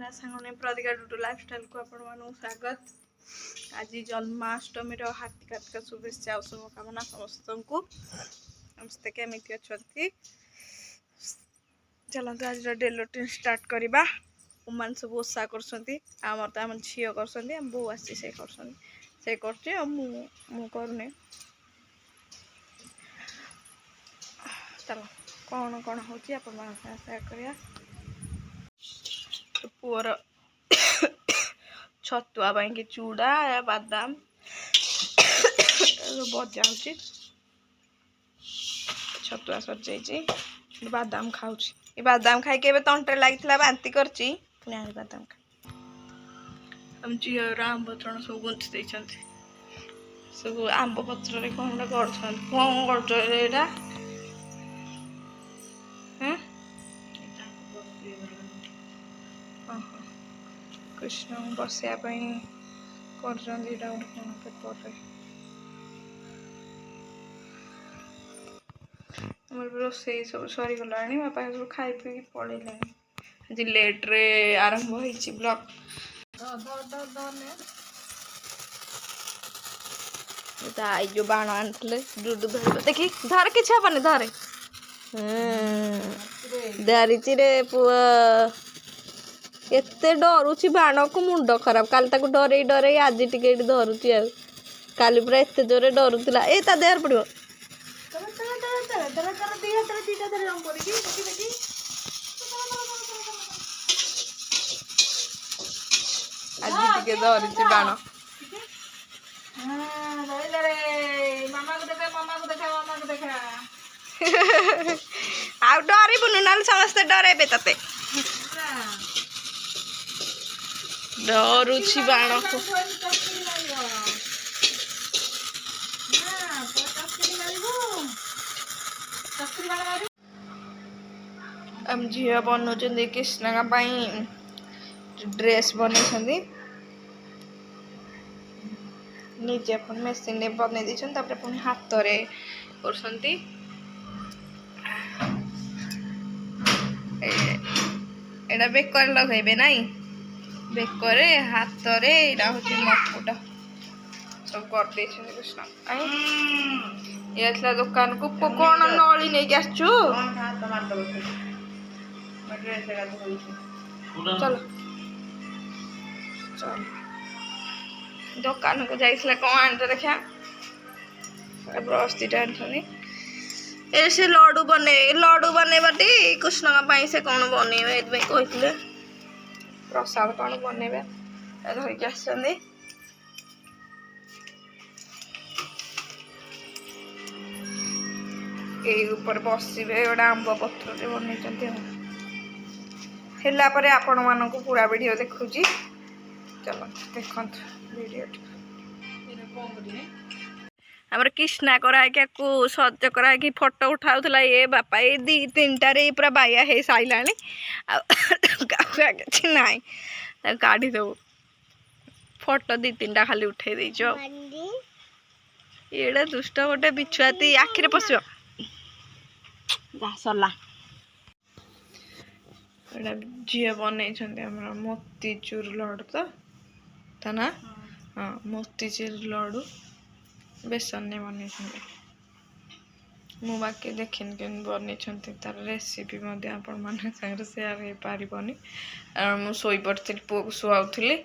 ना सांगने प्रतिका डुडू लाइफस्टाइल को आपण मानू स्वागत। आज जन्माष्टमी हार्दिक हार्दिक शुभेच्छा और शुभकामना समस्त को। समस्ते केमिति अच्छी चलते आज डेली रूटीन स्टार्ट करवा। उमान सब ओषा करमर तो आम झील कर बो आसी से करने चलो कौन कौन हो शेयर तो पुअर छतुआ कि चूड़ा बादाम बजा हो छतुआ सर जाइए बादाम खाऊ बादाम खाई तंटे लगी बांति कर बादाम हम झीर आंब तण सब गुंथी देते सब आंब पत्र कौन कर कृष्ण बसापी कर पेपर रोसे सब सरीगला बापा सब खाई पी पड़े आज लेट्रे आरंभ हो ब्लॉग आई जो बाण आनी डुडू धर देखी धर कि हेनी धरे धरी रे पुआ एते डरुची बाण को मुंड खराब काली ताको डरे डरे आज टिके धरुची आ काली पूरा एते जोरे डरुला ए ता देहर पड़ो आज टिके धरुची बाण आ डरबुनु ना समस्ते डरेबे तते डरुची बाण को हम झील बनाऊँ कृष्ण ड्रेस बन निजे अपन मेसीन बन देते पुणी हाथ में कर बेकर लगे ना बेकरे हाथ में मकुटा सब कर कृष्ण ये दुकान को कौन नली नहीं आसचु चलो चल दुकान को जाइए कौन आनते देखा ब्रश दीटा आनी ए से लड्डू बनेबाटी कृष्ण से कौन बनइबे कहते प्रसाद कौन बनइबे धरिक आस ऊपर बसवे गोटे आंब पत्र बनई आपण मान पूरा वीडियो देखुची चलो देखो वीडियो आमर कृष्णा कराइक सज कराइक फोटो उठाऊला ये बापा ये दी तीन टारे पूरा बाया हो सारा कि ना काढ़ी देव फोटो दी तीन टा खाली उठे देच ये दुष्ट गोटे बिछुआती आखिरे पशु सरला झील बन मोतीचूर लड्डू तो ना हाँ मोतीचूर लड्डू बेसन ने बन मु बाकी देखनी के बन तार रेसिपी आपण मान सेयार हो पारनी मुई पड़ी पुओ को शुआऊली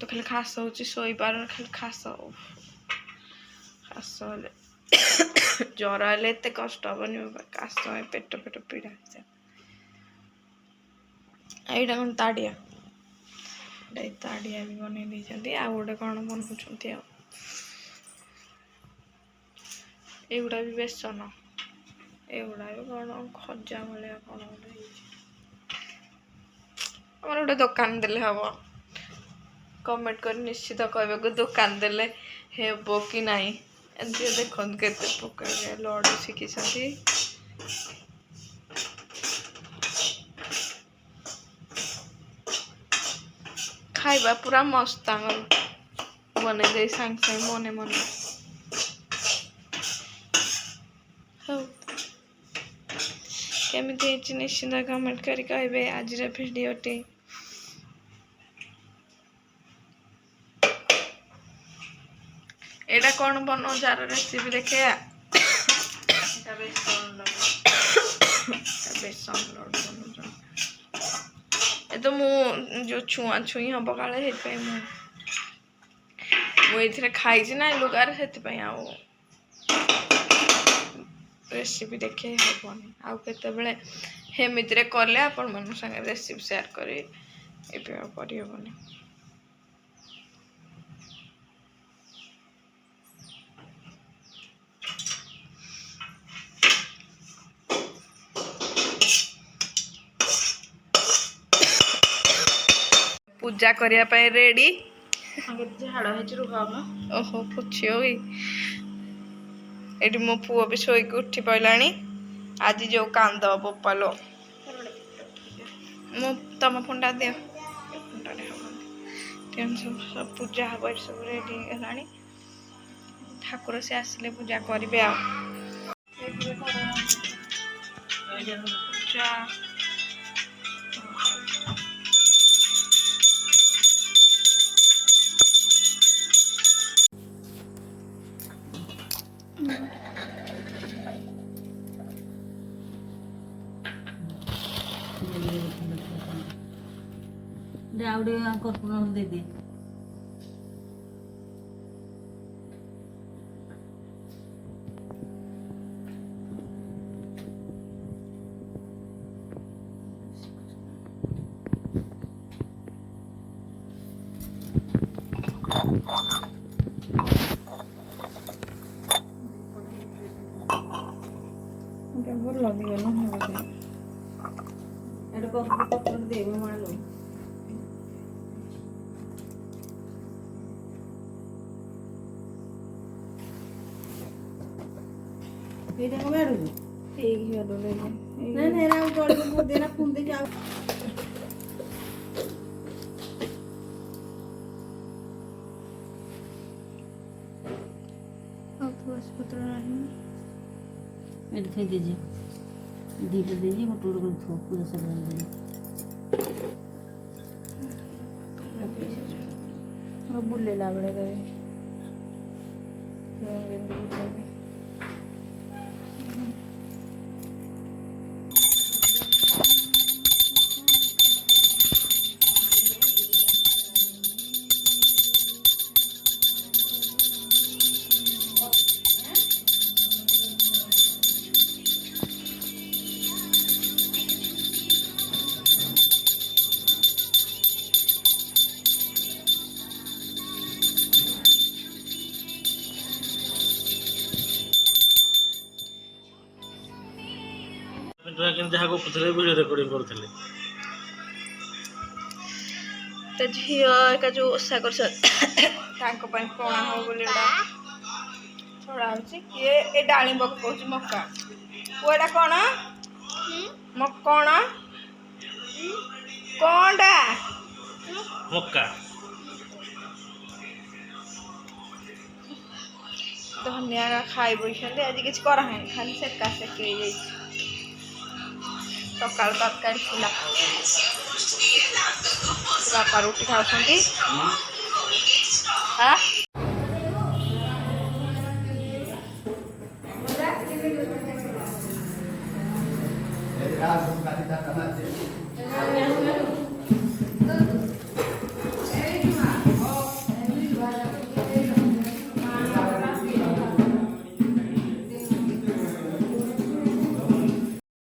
तो खाली खास हो पार खाली खास खास ज्वर हेल्ले एत कष्ट हेनी काश पेट पेट पीड़ा यहाँ कौन ताड़िया ताड़िया भी बन देते आ गोटे कौन बनाऊँ एगुड़ा भी बेसन एगुड़ा भी कौन खजा भाया कौन गोटे गोटे दुकान देले हम कमेंट कर निश्चित कह दुकान देले हेबो कि नहीं देख के प्रकार लड्डू शिखी खाइबा पूरा मस्त बन दे सांग सांग मने मने केमिति निश्चिंत कमेंट करी कहबे आज वीडियोटी एटा कौन बनाओ जार रेसिपी देखे बेसन लड्डू बनाऊँ ए तो मु जो छुआ छुई हम काले मुझे खाई ना लुगार से रेसिपी देखे हेनी आउ केतबेले हेमिति कले आपण मन संगे रेसिपी शेयर करी एबे करी हेबनी पूजा करिया पे रेडी झाड़ है रुहा ओहो पुछी होगी एटी मो पुओ भी शोक उठी पड़ानी आज जो कांद बोपालो मो तम फुंडा दियो सब पूजा हम सब रेडी है ठाकुर से आसिले पूजा करेंगे पूजा डाउडे कर्पूर दे दे कर्पूर दे मारो ये को बैठ ठीक है डोले नहीं नहीं ना जोड़ के देना फूल दे जाओ अब बस पत्र नहीं मेरे थे दीजिए धीरे दीजिए वो टूट कर थोक पूरा सब बन गया वो बुल्ले लागड़े गए जहाँ को वीडियो रिकॉर्डिंग करते तो झील का जो ओषा कर पणा हो बोली छड़ा ये डालिंब कौच मक्का पुआटा कौन कौन कौनटा मक्का धनिया खाई बस आज कि करा खाली सेका सेक सका तरकारी थिला बापा रुटी खाऊ हाँ Gracias.